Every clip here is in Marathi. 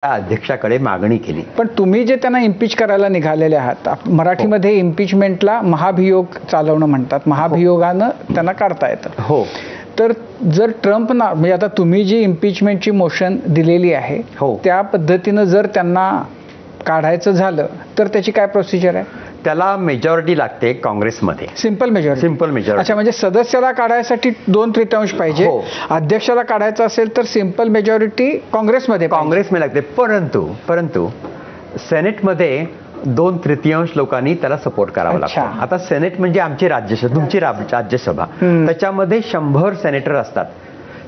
अध्यक्षाकडे मागणी केली. पण तुम्ही जे त्यांना इम्पीच करायला निघालेले आहात, मराठीमध्ये इम्पीचमेंटला महाभियोग चालवणं म्हणतात, महाभियोगानं त्यांना काढता येतं. हो. तर जर ट्रम्प ना म्हणजे आता तुम्ही जी इम्पीचमेंटची मोशन दिलेली आहे, हो, त्या पद्धतीनं जर त्यांना काढायचं झालं तर त्याची काय प्रोसिजर आहे? त्याला मेजॉरिटी लागते काँग्रेसमध्ये. Simple majority. Simple majority. अच्छा, म्हणजे सदस्याला काढायसाठी 2/3 पाहिजे. हो. अध्यक्षाला काढायचं असेल तर सिंपल मेजॉरिटी काँग्रेसमध्ये लागते. परंतु सेनेटमध्ये 2/3 लोकांनी त्याला सपोर्ट करावा लागतो. आता सेनेट म्हणजे आमची राज्यसभा, तुमची राज्यसभा, त्याच्यामध्ये 100 सेनेटर असतात.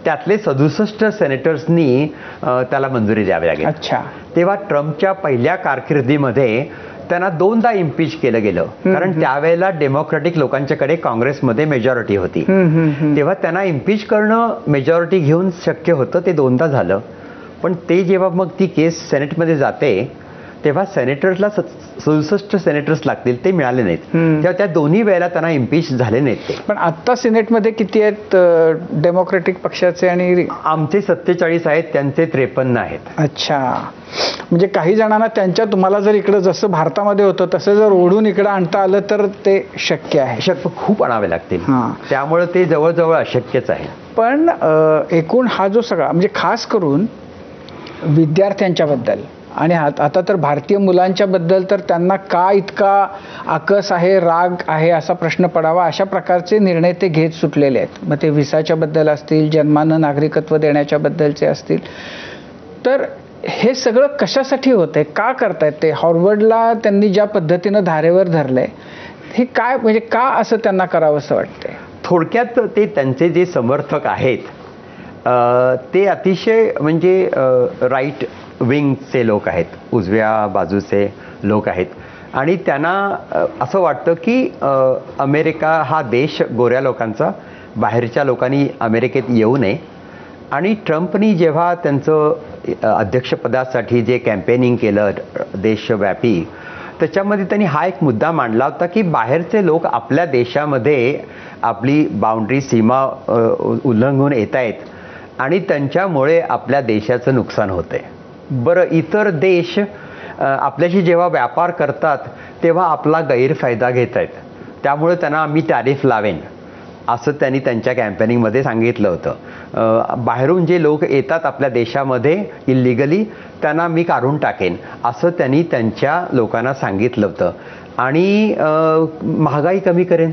त्यातले 67 सेनेटर्सनी त्याला मंजुरी द्यावी लागेल. अच्छा. तेव्हा ट्रम्पच्या पहिल्या कारकिर्दीमध्ये त्यांना 2दा इम्पीच केलं गेलं, कारण त्यावेळेला डेमोक्रॅटिक लोकांच्याकडे काँग्रेसमध्ये मेजॉरिटी होती. तेव्हा त्यांना इम्पीच करणं मेजॉरिटी घेऊन शक्य होतं, ते 2दा झालं. पण ते जेव्हा मग ती केस सेनेटमध्ये जाते तेव्हा सेनेटर्सला 67 सेनेटर्स लागतील, ते मिळाले नाहीत. तेव्हा त्या दोन्ही वेळेला त्यांना इम्पीच झाले नाहीत ते. पण आता सिनेटमध्ये किती आहेत डेमोक्रॅटिक पक्षाचे? आणि आमचे 47 आहेत, त्यांचे 53 आहेत. अच्छा, म्हणजे काही जणांना त्यांच्या, तुम्हाला जर इकडं जसं भारतामध्ये होतं तसं जर ओढून इकडं आणता आलं तर ते शक्य आहे. खूप आणावे लागतील, त्यामुळे ते जवळजवळ अशक्यच आहे. पण एकूण हा जो सगळा म्हणजे खास करून विद्यार्थ्यांच्याबद्दल आणि आता तर भारतीय मुलांच्या बद्दल तर त्यांना का इतका आकस आहे, राग आहे असा प्रश्न पडावा, अशा प्रकारचे निर्णय ते घेत सुटलेले आहेत. मग ते व्हिसाच्या बद्दल असतील, जन्मानं नागरिकत्व देण्याच्या बद्दलचे असतील. तर हे सगळं कशासाठी होतंय, का करतायत ते? हार्वर्डला त्यांनी ज्या पद्धतीनं धारेवर धरलंय, हे काय म्हणजे का असं त्यांना करावं असं वाटतंय? थोडक्यात ते त्यांचे जे समर्थक आहेत ते अतिशय म्हणजे राईट विंगचे लोक आहेत, उजव्या बाजूचे लोक आहेत. आणि त्यांना असं वाटतं की अमेरिका हा देश गोऱ्या लोकांचा, बाहेरच्या लोकांनी अमेरिकेत येऊ नये. आणि ट्रम्पनी जेव्हा त्यांचं अध्यक्षपदासाठी जे कॅम्पेनिंग केलं देशव्यापी, त्याच्यामध्ये त्यांनी हा एक मुद्दा मांडला होता की बाहेरचे लोक आपल्या देशामध्ये आपली बाउंड्री, सीमा उल्लंघून येत आहेत आणि त्यांच्यामुळे आपल्या देशाचं नुकसान होतंय. बरं, इतर देश आपल्याशी जेव्हा व्यापार करतात तेव्हा आपला गैरफायदा घेत आहेत, त्यामुळे त्यांना आम्ही टॅरिफ लावेन असं त्यांनी त्यांच्या कॅम्पेनिंगमध्ये सांगितलं होतं. बाहेरून जे लोक येतात आपल्या देशामध्ये इल्लिगली, त्यांना मी काढून टाकेन असं त्यांनी त्यांच्या लोकांना सांगितलं होतं. आणि महागाई कमी करेन,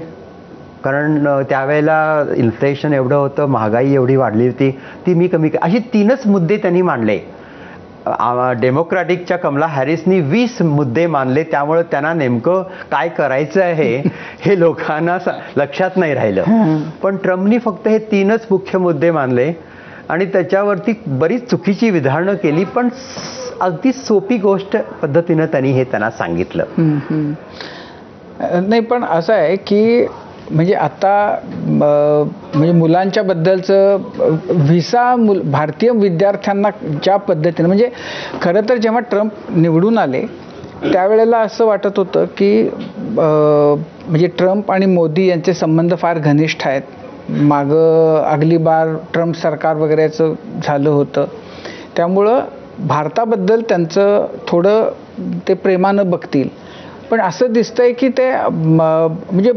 कारण त्यावेळेला इन्फ्लेशन एवढं होतं, महागाई एवढी वाढली होती, ती मी कमी अशी 3च मुद्दे त्यांनी मांडले. डेमोक्रॅटिकच्या कमला हॅरिसनी 20 मुद्दे मानले, त्यामुळे त्यांना नेमकं काय करायचं आहे हे लोकांना लक्षात नाही राहिलं. पण ट्रम्पनी फक्त हे 3च मुख्य मुद्दे मानले आणि त्याच्यावरती बरीच चुकीची विधानं केली. पण अगदी सोपी गोष्ट पद्धतीनं त्यांनी हे त्यांना सांगितलं. नाही, पण असं आहे की म्हणजे आता म्हणजे मुलांच्या बद्दलचं व्हिसा भारतीय विद्यार्थ्यांना ज्या पद्धतीनं, म्हणजे खरं तर जेव्हा ट्रम्प निवडून आले त्यावेळेला असं वाटत होतं की म्हणजे ट्रम्प आणि मोदी यांचे संबंध फार घनिष्ठ आहेत. मागं अगली बार ट्रम्प सरकार वगैरेचं झालं होतं, त्यामुळं भारताबद्दल त्यांचं थोडं ते प्रेमानं बघतील. पण असं दिसतंय की ते म्हणजे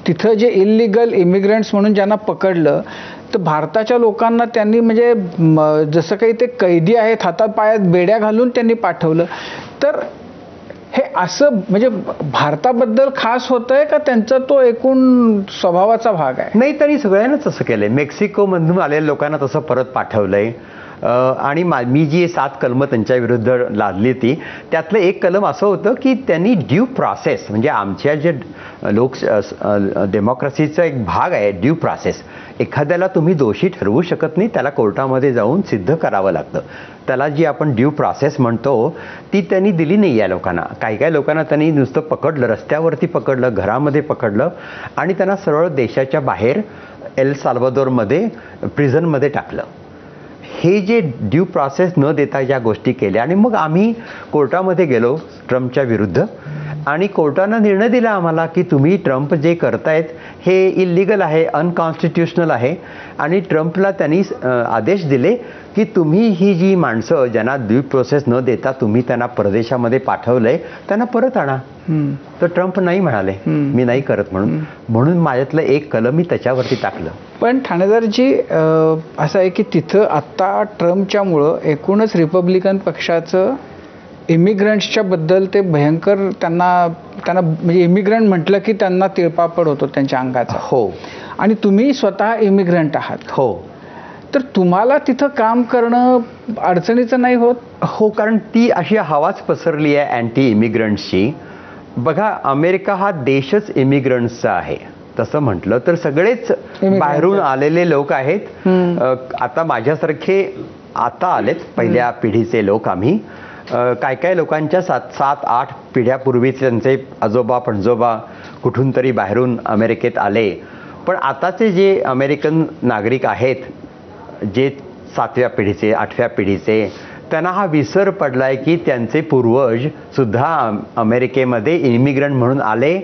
तिथं जे इल्लिगल इमिग्रंट्स म्हणून ज्यांना पकडलं तर भारताच्या लोकांना त्यांनी म्हणजे जसं काही ते कैदी आहेत हातात पायात बेड्या घालून त्यांनी पाठवलं. तर हे असं म्हणजे भारताबद्दल खास होतंय का त्यांचा तो एकूण स्वभावाचा भाग आहे? नाही, तरी सगळ्यांनाच असं केलंय. मेक्सिकोमधून आलेल्या लोकांना तसं परत पाठवलंय. आणि मी जी 7 कलमं त्यांच्या विरुद्ध लादली होती त्यातलं एक कलम असं होतं की त्यांनी ड्यू प्रोसेस, म्हणजे आमच्या जे डेमोक्रेसीचा एक भाग आहे ड्यू प्रोसेस. एखाद्याला तुम्ही दोषी ठरवू शकत नाही, त्याला कोर्टामध्ये जाऊन सिद्ध करावं लागतं. त्याला जी आपण ड्यू प्रोसेस म्हणतो ती त्यांनी दिली नाही या लोकांना. काही लोकांना त्यांनी नुसतं पकडलं, रस्त्यावरती पकडलं, घरामध्ये पकडलं आणि त्यांना सरळ देशाच्या बाहेर एल साल्वादोरमध्ये प्रिझनमध्ये टाकलं. हे जे ड्यू प्रोसेस न देता ज्या गोष्टी केल्या आणि मग आम्ही कोर्टामध्ये गेलो ट्रम्पच्या विरुद्ध आणि कोर्टानं निर्णय दिला आम्हाला की तुम्ही ट्रम्प जे करतायत हे इल्लीगल आहे, अनकॉन्स्टिट्युशनल आहे. आणि ट्रम्पला त्यांनी आदेश दिले की तुम्ही ही जी माणसं ज्यांना ड्यू प्रोसेस न देता तुम्ही त्यांना परदेशामध्ये पाठवलंय त्यांना परत आणा. तर ट्रम्प नाही म्हणाले, मी नाही करत म्हणून माझ्यातलं एक कलम मी त्याच्यावरती टाकलं. पण ठाणेदारजी असं आहे की तिथं आत्ता ट्रम्पच्यामुळं एकूणच रिपब्लिकन पक्षाचं इमिग्रंट्सच्या बद्दल ते भयंकर त्यांना म्हणजे इमिग्रंट म्हटलं की त्यांना तिळपापड होतो त्यांच्या अंगाचा. हो. आणि तुम्ही स्वतः इमिग्रंट आहात. हो. तर तुम्हाला तिथं काम करणं अडचणीचं नाही होत? हो, कारण ती अशी हवाच पसरली आहे अँटी इमिग्रंट्सची. बघा, अमेरिका हा देशच इमिग्रंट्सचा आहे. तसं म्हटलं तर सगळेच बाहेरून आलेले लोक आहेत. आता माझ्यासारखे आता आलेत, पहिल्या पिढीचे लोक आम्ही. काय काय लोकांच्या 7-8 पिढ्यापूर्वीचे त्यांचे आजोबा पणजोबा कुठून तरी बाहेरून अमेरिकेत आले. पण आताचे जे अमेरिकन नागरिक आहेत, जे 7व्या पिढीचे 8व्या पिढीचे, त्यांना हा विसर पडलाय की त्यांचे पूर्वज सुद्धा अमेरिकेमध्ये इमिग्रंट म्हणून आले